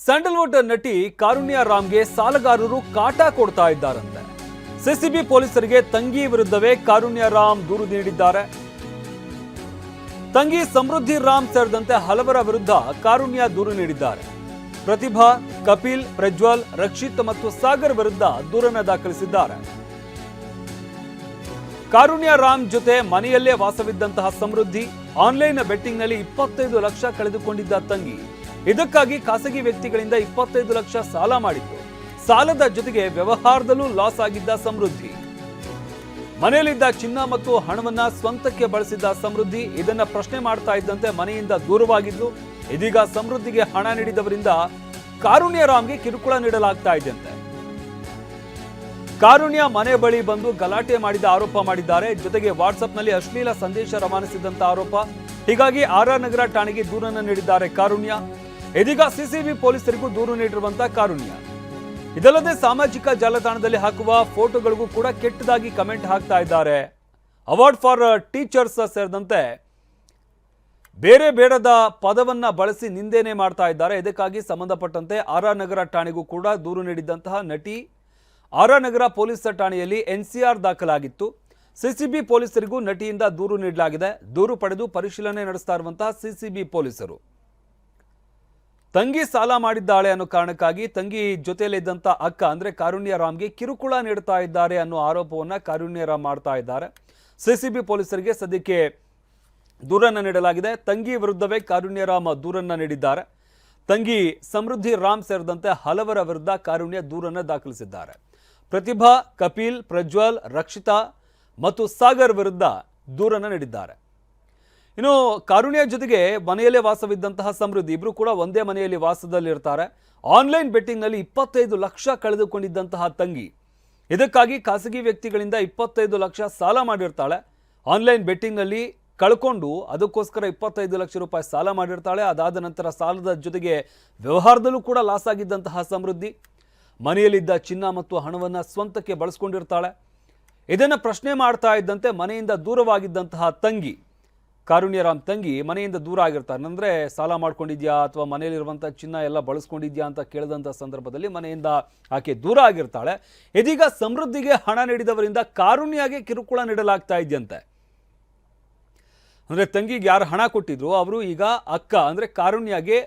Sandalwood ನಟಿ ಕಾರುಣ್ಯ ರಾಮ್ಗೆ ಸಾಲಗಾರರು ಕಾಟ ಕೊಡ್ತಾ ಇದ್ದಾರಂತೆ. ಸಿಸಿಬಿ ಪೊಲೀಸರಿಗೆ ತಂಗಿ ವಿರುದ್ಧವೇ ಕಾರುಣ್ಯ ರಾಮ್ ದೂರು ನೀಡಿದ್ದಾರೆ. ತಂಗಿ ಸಮೃದ್ಧಿ ರಾಮ್ ಸೇರಿದಂತೆ ಹಲವರ ವಿರುದ್ಧ ಕಾರುಣ್ಯ ದೂರು ನೀಡಿದ್ದಾರೆ. ಪ್ರತಿಭಾ, ಕಪಿಲ್, ಪ್ರಜ್ವಲ್, ರಕ್ಷಿತ್ ಮತ್ತು ಸಾಗರ್ ವಿರುದ್ಧ ದೂರನ್ನು ದಾಖಲಿಸಿದ್ದಾರೆ. ಕಾರುಣ್ಯ ರಾಮ್ ಜೊತೆ ಮನೆಯಲ್ಲೇ ವಾಸವಿದ್ದಂತಹ ಸಮೃದ್ಧಿ ಆನ್ಲೈನ್ ಬೆಟ್ಟಿಂಗ್ನಲ್ಲಿ 25 ಲಕ್ಷ ಕಳೆದುಕೊಂಡಿದ್ದ ತಂಗಿ. ಇದಕ್ಕಾಗಿ ಖಾಸಗಿ ವ್ಯಕ್ತಿಗಳಿಂದ 25 ಲಕ್ಷ ಸಾಲ ಮಾಡಿತ್ತು. ಸಾಲದ ಜೊತೆಗೆ ವ್ಯವಹಾರದಲ್ಲೂ ಲಾಸ್ ಆಗಿದ್ದ ಸಮೃದ್ಧಿ. ಮನೆಯಲ್ಲಿದ್ದ ಚಿನ್ನ ಮತ್ತು ಹಣವನ್ನ ಸ್ವಂತಕ್ಕೆ ಬಳಸಿದ್ದ ಸಮೃದ್ಧಿ ಇದನ್ನ ಪ್ರಶ್ನೆ ಮಾಡ್ತಾ ಇದ್ದಂತೆ ಮನೆಯಿಂದ ದೂರವಾಗಿದ್ದು, ಇದೀಗ ಸಮೃದ್ಧಿಗೆ ಹಣ ನೀಡಿದವರಿಂದ ಕಾರುಣ್ಯ ರಾಮ್ಗೆ ಕಿರುಕುಳ ನೀಡಲಾಗ್ತಾ ಇದೆಯಂತೆ. ಕಾರುಣ್ಯ ಮನೆ ಬಳಿ ಬಂದು ಗಲಾಟೆ ಮಾಡಿದ ಆರೋಪ ಮಾಡಿದ್ದಾರೆ. ಜೊತೆಗೆ ವಾಟ್ಸ್ಆಪ್ನಲ್ಲಿ ಅಶ್ಲೀಲ ಸಂದೇಶ ರವಾನಿಸಿದಂತ ಆರೋಪ. ಹೀಗಾಗಿ ಆರ್.ಆರ್. ನಗರ ಠಾಣೆಗೆ ದೂರನ್ನು ನೀಡಿದ್ದಾರೆ ಕಾರುಣ್ಯ. ಇದೀಗ ಸಿಸಿಬಿ ಪೊಲೀಸರಿಗೂ ದೂರು ನೀಡಿರುವಂತಹ ಕಾರುಣ್ಯ. ಇದಲ್ಲದೆ ಸಾಮಾಜಿಕ ಜಾಲತಾಣದಲ್ಲಿ ಹಾಕುವ ಫೋಟೋಗಳಿಗೂ ಕೂಡ ಕೆಟ್ಟದಾಗಿ ಕಮೆಂಟ್ ಹಾಕ್ತಾ ಇದ್ದಾರೆ. ಅವಾರ್ಡ್ ಫಾರ್ ಟೀಚರ್ಸ್ ಸೇರಿದಂತೆ ಬೇರೆ ಬೇಡದ ಪದವನ್ನ ಬಳಸಿ ನಿಂದನೆ ಮಾಡ್ತಾ ಇದ್ದಾರೆ. ಇದಕ್ಕಾಗಿ ಸಂಬಂಧಪಟ್ಟಂತೆ ಆರ್.ಆರ್. ನಗರ ಠಾಣೆಗೂ ಕೂಡ ದೂರು ನೀಡಿದಂತಹ ನಟಿ ಆರ್.ಆರ್. ನಗರ ಪೊಲೀಸ್ ಠಾಣೆಯಲ್ಲಿ ಎನ್ಸಿಆರ್ ದಾಖಲಾಗಿತ್ತು. ಸಿಸಿಬಿ ಪೊಲೀಸರಿಗೂ ನಟಿಯಿಂದ ದೂರು ನೀಡಲಾಗಿದೆ. ದೂರು ಪಡೆದು ಪರಿಶೀಲನೆ ನಡೆಸ್ತಾ ಇರುವಂತಹ ಸಿಸಿಬಿ ಪೊಲೀಸರು ತಂಗಿ ಸಾಲ ಮಾಡಿದ್ದಾಳೆ ಅನ್ನೋ ಕಾರಣಕ್ಕಾಗಿ ತಂಗಿ ಜೊತೆಯಲ್ಲಿದ್ದಂಥ ಅಕ್ಕ ಅಂದ್ರೆ ಕಾರುಣ್ಯ ರಾಮ್ಗೆ ಕಿರುಕುಳ ನೀಡ್ತಾ ಇದ್ದಾರೆ ಅನ್ನೋ ಆರೋಪವನ್ನ ಕಾರುಣ್ಯ ರಾಮ್ ಮಾಡ್ತಾ ಇದ್ದಾರೆ. ಸಿಸಿಬಿ ಪೊಲೀಸರಿಗೆ ಸದ್ಯಕ್ಕೆ ದೂರನ್ನು ನೀಡಲಾಗಿದೆ. ತಂಗಿ ವಿರುದ್ಧವೇ ಕಾರುಣ್ಯ ರಾಮ್ ದೂರನ್ನು ನೀಡಿದ್ದಾರೆ. ತಂಗಿ ಸಮೃದ್ಧಿ ರಾಮ್ ಸೇರಿದಂತೆ ಹಲವರ ವಿರುದ್ಧ ಕಾರುಣ್ಯ ದೂರನ್ನು ದಾಖಲಿಸಿದ್ದಾರೆ. ಪ್ರತಿಭಾ, ಕಪಿಲ್, ಪ್ರಜ್ವಲ್, ರಕ್ಷಿತಾ ಮತ್ತು ಸಾಗರ್ ವಿರುದ್ಧ ದೂರನ್ನು ನೀಡಿದ್ದಾರೆ. ಇನ್ನು ಕಾರುಣ್ಯ ಜೊತೆಗೆ ಮನೆಯಲ್ಲೇ ವಾಸವಿದ್ದಂತಹ ಸಮೃದ್ಧಿ ಇಬ್ರು ಕೂಡ ಒಂದೇ ಮನೆಯಲ್ಲಿ ವಾಸದಲ್ಲಿರ್ತಾರೆ. ಆನ್ಲೈನ್ ಬೆಟ್ಟಿಂಗ್ನಲ್ಲಿ 25 ಲಕ್ಷ ಕಳೆದುಕೊಂಡಿದ್ದಂತಹ ತಂಗಿ ಇದಕ್ಕಾಗಿ ಖಾಸಗಿ ವ್ಯಕ್ತಿಗಳಿಂದ 25 ಲಕ್ಷ ಸಾಲ ಮಾಡಿರ್ತಾಳೆ. ಆನ್ಲೈನ್ ಬೆಟ್ಟಿಂಗ್ನಲ್ಲಿ ಕಳ್ಕೊಂಡು ಅದಕ್ಕೋಸ್ಕರ 25 ಲಕ್ಷ ರೂಪಾಯಿ ಸಾಲ ಮಾಡಿರ್ತಾಳೆ. ಅದಾದ ನಂತರ ಸಾಲದ ಜೊತೆಗೆ ವ್ಯವಹಾರದಲ್ಲೂ ಕೂಡ ಲಾಸ್ ಆಗಿದ್ದಂತಹ ಸಮೃದ್ಧಿ ಮನೆಯಲ್ಲಿದ್ದ ಚಿನ್ನ ಮತ್ತು ಹಣವನ್ನು ಸ್ವಂತಕ್ಕೆ ಬಳಸ್ಕೊಂಡಿರ್ತಾಳೆ. ಇದನ್ನು ಪ್ರಶ್ನೆ ಮಾಡ್ತಾ ಇದ್ದಂತೆ ಮನೆಯಿಂದ ದೂರವಾಗಿದ್ದಂತಹ ತಂಗಿ ಕಾರುಣ್ಯ ರಾಮ್ ತಂಗಿ ಮನೆಯಿಂದ ದೂರ ಆಗಿರ್ತಾರೆ. ಅಂದರೆ ಸಾಲ ಮಾಡ್ಕೊಂಡಿದ್ಯಾ ಅಥವಾ ಮನೆಯಲ್ಲಿರುವಂಥ ಚಿನ್ನ ಎಲ್ಲ ಬಳಸ್ಕೊಂಡಿದ್ಯಾ ಅಂತ ಕೇಳಿದಂಥ ಸಂದರ್ಭದಲ್ಲಿ ಮನೆಯಿಂದ ಆಕೆ ದೂರ ಆಗಿರ್ತಾಳೆ. ಇದೀಗ ಸಮೃದ್ಧಿಗೆ ಹಣ ನೀಡಿದವರಿಂದ ಕಾರುಣ್ಯಗೆ ಕಿರುಕುಳ ನೀಡಲಾಗ್ತಾ ಇದೆಯಂತೆ. ಅಂದರೆ ತಂಗಿಗೆ ಯಾರು ಹಣ ಕೊಟ್ಟಿದ್ರು ಅವರು ಈಗ ಅಕ್ಕ ಅಂದರೆ ಕಾರುಣ್ಯಗೆ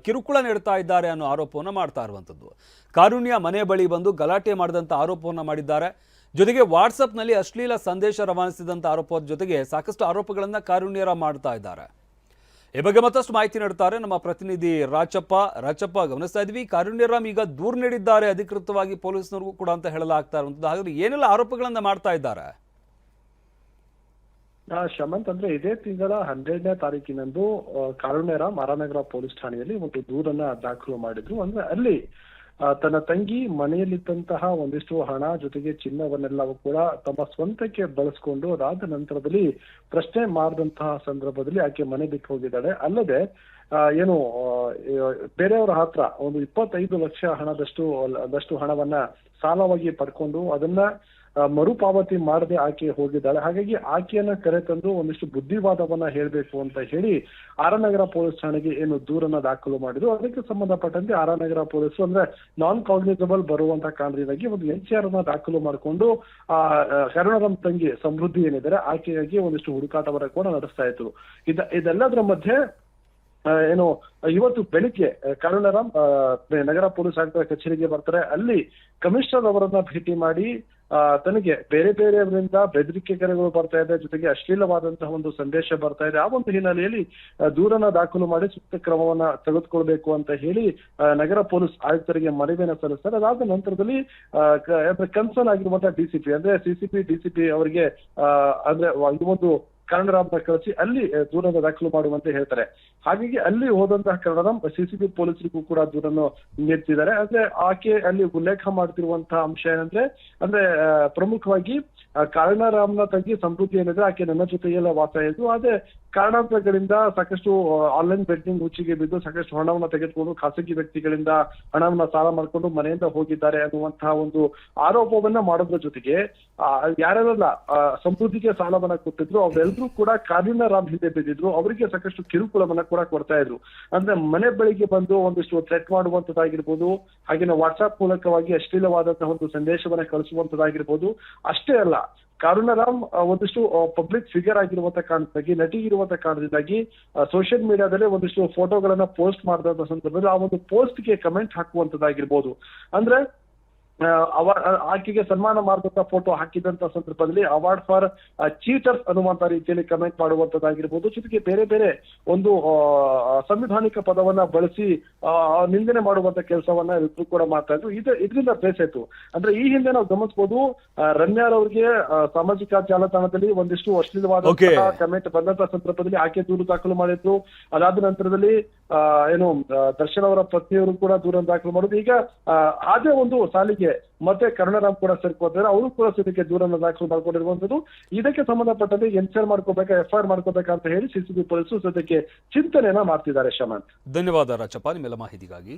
ಕಿರುಕುಳ ನೀಡ್ತಾ ಇದ್ದಾರೆ ಅನ್ನೋ ಆರೋಪವನ್ನು ಮಾಡ್ತಾ ಇರುವಂಥದ್ದು. ಕಾರುಣ್ಯ ಮನೆ ಬಳಿ ಬಂದು ಗಲಾಟೆ ಮಾಡಿದಂಥ ಆರೋಪವನ್ನು ಮಾಡಿದ್ದಾರೆ. ಜೊತೆಗೆ ವಾಟ್ಸಪ್ನಲ್ಲಿ ಅಶ್ಲೀಲ ಸಂದೇಶ ರವಾನಿಸಿದಂಥ ಆರೋಪದ ಜೊತೆಗೆ ಸಾಕಷ್ಟು ಆರೋಪಗಳನ್ನು ಕಾರುಣ್ಯ ರಾಮ್ ಮಾಡ್ತಾ ಇದ್ದಾರೆ. ಈ ಬಗ್ಗೆ ಮತ್ತಷ್ಟು ಮಾಹಿತಿ ನೀಡ್ತಾರೆ ನಮ್ಮ ಪ್ರತಿನಿಧಿ ರಾಚಪ್ಪ. ಗಮನಿಸ್ತಾ ಇದ್ವಿ, ಕಾರುಣ್ಯ ರಾಮ್ ಈಗ ದೂರು ನೀಡಿದ್ದಾರೆ ಅಧಿಕೃತವಾಗಿ ಪೊಲೀಸ್ನವ್ರಿಗೂ ಕೂಡ ಅಂತ ಹೇಳಲಾಗ್ತಾ ಇರುವಂಥದ್ದು. ಹಾಗಾದ್ರೆ ಏನೆಲ್ಲ ಆರೋಪಗಳನ್ನು ಮಾಡ್ತಾ ಇದ್ದಾರೆ? ಶಮಂತ್, ಅಂದ್ರೆ ಇದೇ ತಿಂಗಳ 12ನೇ ತಾರೀಕಿನಂದು ಕಾರುಣ್ಯ ರಾಮ್ ಆರ್.ಆರ್. ನಗರ ಪೊಲೀಸ್ ಠಾಣೆಯಲ್ಲಿ ಒಂದು ದೂರನ್ನ ದಾಖಲು ಮಾಡಿದ್ರು. ಅಂದ್ರೆ ಅಲ್ಲಿ ತನ್ನ ತಂಗಿ ಮನೆಯಲ್ಲಿದ್ದಂತಹ ಒಂದಿಷ್ಟು ಹಣ ಜೊತೆಗೆ ಚಿನ್ನವನ್ನೆಲ್ಲವೂ ಕೂಡ ತಮ್ಮ ಸ್ವಂತಕ್ಕೆ ಬಳಸ್ಕೊಂಡು ಅದಾದ ನಂತರದಲ್ಲಿ ಪ್ರಶ್ನೆ ಮಾಡಿದಂತಹ ಸಂದರ್ಭದಲ್ಲಿ ಆಕೆ ಮನೆ ಬಿಟ್ಟು ಹೋಗಿದ್ದಾಳೆ. ಅಲ್ಲದೆ ಏನು ಬೇರೆಯವರ ಹತ್ರ ಒಂದು 25 ಲಕ್ಷ ಹಣದಷ್ಟು ಹಣವನ್ನ ಸಾಲವಾಗಿ ಪಡ್ಕೊಂಡು ಅದನ್ನ ಮರುಪಾವತಿ ಮಾಡದೆ ಆಕೆ ಹೋಗಿದ್ದಾಳೆ. ಹಾಗಾಗಿ ಆಕೆಯನ್ನ ಕರೆತಂದು ಒಂದಿಷ್ಟು ಬುದ್ಧಿವಾದವನ್ನ ಹೇಳ್ಬೇಕು ಅಂತ ಹೇಳಿ ಆರ್.ಆರ್. ನಗರ ಪೊಲೀಸ್ ಠಾಣೆಗೆ ಏನು ದೂರನ್ನ ದಾಖಲು ಮಾಡಿದ್ರು. ಅದಕ್ಕೆ ಸಂಬಂಧಪಟ್ಟಂತೆ ಆರ್.ಆರ್. ನಗರ ಪೊಲೀಸರು ಅಂದ್ರೆ ನಾನ್ ಕಾಗ್ನಿಸಬಲ್ ಬರುವಂತಹ ಕಾರಣದಿಂದಾಗಿ ಒಂದು ಎನ್ಸಿಆರ್ ಅನ್ನ ದಾಖಲು ಮಾಡಿಕೊಂಡು ಕಾರುಣ್ಯ ರಾಮ್ ತಂಗಿ ಸಮೃದ್ಧಿ ಏನಿದ್ದಾರೆ ಆಕೆಯಾಗಿ ಒಂದಿಷ್ಟು ಹುಡುಕಾಟವನ್ನ ಕೂಡ ನಡೆಸ್ತಾ ಇದ್ರು. ಇದೆಲ್ಲದರ ಮಧ್ಯೆ ಏನು ಇವತ್ತು ಬೆಳಿಗ್ಗೆ ಕಾರುಣ್ಯ ರಾಮ್ ನಗರ ಪೊಲೀಸ್ ಆಯುಕ್ತರ ಕಚೇರಿಗೆ ಬರ್ತಾರೆ. ಅಲ್ಲಿ ಕಮಿಷನರ್ ಅವರನ್ನ ಭೇಟಿ ಮಾಡಿ ತನಗೆ ಬೇರೆ ಬೇರೆಯವರಿಂದ ಬೆದರಿಕೆ ಕರೆಗಳು ಬರ್ತಾ ಇದೆ, ಜೊತೆಗೆ ಅಶ್ಲೀಲವಾದಂತಹ ಒಂದು ಸಂದೇಶ ಬರ್ತಾ ಇದೆ. ಆ ಒಂದು ಹಿನ್ನೆಲೆಯಲ್ಲಿ ದೂರನ್ನ ದಾಖಲು ಮಾಡಿ ಸೂಕ್ತ ಕ್ರಮವನ್ನ ತೆಗೆದುಕೊಳ್ಬೇಕು ಅಂತ ಹೇಳಿ ನಗರ ಪೊಲೀಸ್ ಆಯುಕ್ತರಿಗೆ ಮನವಿಯನ್ನ ಸಲ್ಲಿಸ್ತಾರೆ. ಅದಾದ ನಂತರದಲ್ಲಿ ಕನ್ಸರ್ನ್ ಆಗಿರುವಂತಹ ಡಿಸಿಪಿ ಅಂದ್ರೆ ಡಿಸಿಪಿ ಅವರಿಗೆ ಅಂದ್ರೆ ಈ ಒಂದು ಕಾರುಣ್ಯ ರಾಮ್ನ ಕಳಿಸಿ ಅಲ್ಲಿ ದೂರನ್ನು ದಾಖಲು ಮಾಡುವಂತೆ ಹೇಳ್ತಾರೆ. ಹಾಗಾಗಿ ಅಲ್ಲಿ ಹೋದಂತಹ ಕಾರುಣ್ಯ ರಾಮ್ ಸಿಸಿಬಿ ಪೊಲೀಸರಿಗೂ ಕೂಡ ದೂರನ್ನು ನೀಡ್ತಿದ್ದಾರೆ. ಅಂದ್ರೆ ಆಕೆ ಅಲ್ಲಿ ಉಲ್ಲೇಖ ಮಾಡ್ತಿರುವಂತಹ ಅಂಶ ಏನಂದ್ರೆ ಪ್ರಮುಖವಾಗಿ ಕಾರುಣ್ಯರಾಮ್ನ ತಂಗಿ ಸಮೃದ್ಧಿ ಏನಿದೆ ಆಕೆ ನನ್ನ ಜೊತೆಗೆಲ್ಲ ವಾಸ ಇದ್ದು, ಅದೇ ಕಾರಣಾಂತರಗಳಿಂದ ಸಾಕಷ್ಟು ಆನ್ಲೈನ್ ಬೆಟ್ಟಿಂಗ್ ಹುಚ್ಚಿಗೆ ಬಿದ್ದು ಸಾಕಷ್ಟು ಹಣವನ್ನ ತೆಗೆದುಕೊಂಡು ಖಾಸಗಿ ವ್ಯಕ್ತಿಗಳಿಂದ ಹಣವನ್ನ ಸಾಲ ಮಾಡ್ಕೊಂಡು ಮನೆಯಿಂದ ಹೋಗಿದ್ದಾರೆ ಅನ್ನುವಂತಹ ಒಂದು ಆರೋಪವನ್ನ ಮಾಡೋದ್ರ ಜೊತೆಗೆ ಯಾರೆಲ್ಲ ಸಮೃದ್ಧಿಗೆ ಸಾಲವನ್ನ ಕೊಟ್ಟಿದ್ರು ಅವರೆಲ್ಲರೂ ಕೂಡ ಕಾರುಣ್ಯರಾಮ್ ಹಿಂದೆ ಬಿದ್ದಿದ್ರು, ಅವರಿಗೆ ಸಾಕಷ್ಟು ಕಿರುಕುಳವನ್ನ ಕೂಡ ಕೊಡ್ತಾ ಇದ್ರು. ಅಂದ್ರೆ ಮನೆ ಬಳಿಗೆ ಬಂದು ಒಂದಿಷ್ಟು ಥ್ರೆಟ್ ಮಾಡುವಂತದ್ದಾಗಿರ್ಬೋದು, ಹಾಗೇನೆ ವಾಟ್ಸ್ಆಪ್ ಮೂಲಕವಾಗಿ ಅಶ್ಲೀಲವಾದಂತಹ ಒಂದು ಸಂದೇಶವನ್ನ ಕಳಿಸುವಂತದ್ದಾಗಿರ್ಬೋದು. ಅಷ್ಟೇ ಅಲ್ಲ, ಕಾರುಣ್ಯರಾಮ್ ಒಂದಿಷ್ಟು ಪಬ್ಲಿಕ್ ಫಿಗರ್ ಆಗಿರುವಂತ ಕಾರಣದಿಂದಾಗಿ, ನಟಿ ಇರುವಂತ ಕಾರಣದಿಂದಾಗಿ ಸೋಷಿಯಲ್ ಮೀಡಿಯಾದಲ್ಲಿ ಒಂದಿಷ್ಟು ಫೋಟೋಗಳನ್ನ ಪೋಸ್ಟ್ ಮಾಡಿದಂತ ಸಂದರ್ಭದಲ್ಲಿ ಆ ಒಂದು ಪೋಸ್ಟ್ಗೆ ಕಮೆಂಟ್ ಹಾಕುವಂತದ್ದಾಗಿರ್ಬೋದು. ಅಂದ್ರೆ ಆಕೆಗೆ ಸನ್ಮಾನ ಮಾಡಿದಂತ ಫೋಟೋ ಹಾಕಿದಂತ ಸಂದರ್ಭದಲ್ಲಿ ಅವಾರ್ಡ್ ಫಾರ್ ಚೀಟರ್ಸ್ ಅನ್ನುವಂತ ರೀತಿಯಲ್ಲಿ ಕಮೆಂಟ್ ಮಾಡುವಂತದ್ದಾಗಿರ್ಬೋದು. ಜೊತೆಗೆ ಬೇರೆ ಬೇರೆ ಒಂದು ಸಂವಿಧಾನಿಕ ಪದವನ್ನ ಬಳಸಿ ನಿಂದನೆ ಮಾಡುವಂತ ಕೆಲಸವನ್ನ ಎಲ್ಲರೂ ಕೂಡ ಮಾಡ್ತಾ ಇದ್ರು. ಇದರಿಂದ ಬೇಸಾಯ್ತು. ಅಂದ್ರೆ ಈ ಹಿಂದೆ ನಾವು ಗಮನಿಸಬಹುದು, ರಮ್ಯಾರವ್ರಿಗೆ ಸಾಮಾಜಿಕ ಜಾಲತಾಣದಲ್ಲಿ ಒಂದಿಷ್ಟು ಅಶ್ಲೀಲವಾದ ಕಮೆಂಟ್ ಬಂದಂತ ಸಂದರ್ಭದಲ್ಲಿ ಆಕೆ ದೂರು ದಾಖಲು ಮಾಡಿದ್ರು. ಅದಾದ ನಂತರದಲ್ಲಿ ದರ್ಶನ್ ಅವರ ಪತ್ನಿಯವರು ಕೂಡ ದೂರ ದಾಖಲು ಮಾಡೋದು. ಈಗ ಅದೇ ಒಂದು ಸಾಲಿಗೆ ಮತ್ತೆ ಕಾರುಣ್ಯರಾಮ್ ಕೂಡ ಸೇರ್ಕೋತಾರೆ, ಅವರು ಕೂಡ ಸದ್ಯಕ್ಕೆ ದೂರನ್ನ ದಾಖಲು ಮಾಡ್ಕೊಂಡಿರುವಂತದ್ದು. ಇದಕ್ಕೆ ಸಂಬಂಧಪಟ್ಟಂತೆ ಎನ್ಕ್ವೈರಿ ಮಾಡ್ಕೋಬೇಕಾ, ಎಫ್ಐಆರ್ ಮಾಡ್ಕೋಬೇಕಂತ ಹೇಳಿ ಸಿಸಿಬಿ ಪೊಲೀಸರು ಸದ್ಯಕ್ಕೆ ಚಿಂತನೆಯನ್ನ ಮಾಡ್ತಿದ್ದಾರೆ. ಶಮಂತ್, ಧನ್ಯವಾದ ರಾಜಪ್ಪ ನಿಮ್ಮೆಲ್ಲ ಮಾಹಿತಿಗಾಗಿ.